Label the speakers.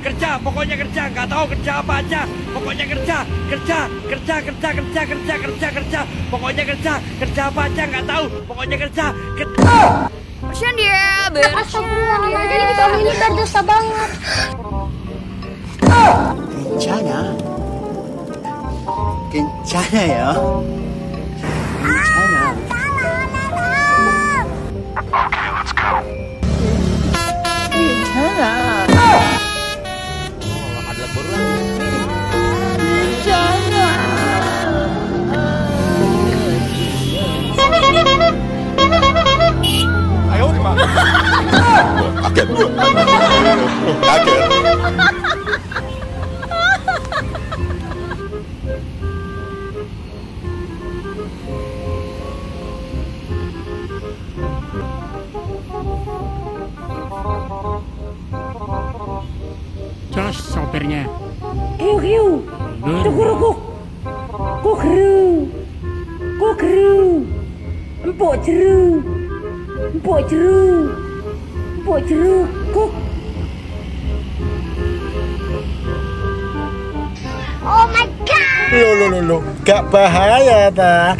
Speaker 1: kerja, pokoknya kerja, nggak tahu kerja apa aja, pokoknya kerja, pokoknya kerja apa aja nggak tahu, pokoknya kerja.
Speaker 2: Bersihan dia,
Speaker 3: Astagfirullahaladzim, kamu ini berdosa banget.
Speaker 4: Kencana ya. Kencana.
Speaker 5: Okay, let's go.
Speaker 4: Kencana.
Speaker 1: Ada lebur lagi.
Speaker 4: Kencana.
Speaker 5: Ayo, di mana? Kaget. Kaget.
Speaker 6: Jos sopirnya.
Speaker 2: Hiu, cukurukuk, kukru, empuk jeru, kuk.
Speaker 3: Oh my god.
Speaker 4: Lo, gak bahaya ta?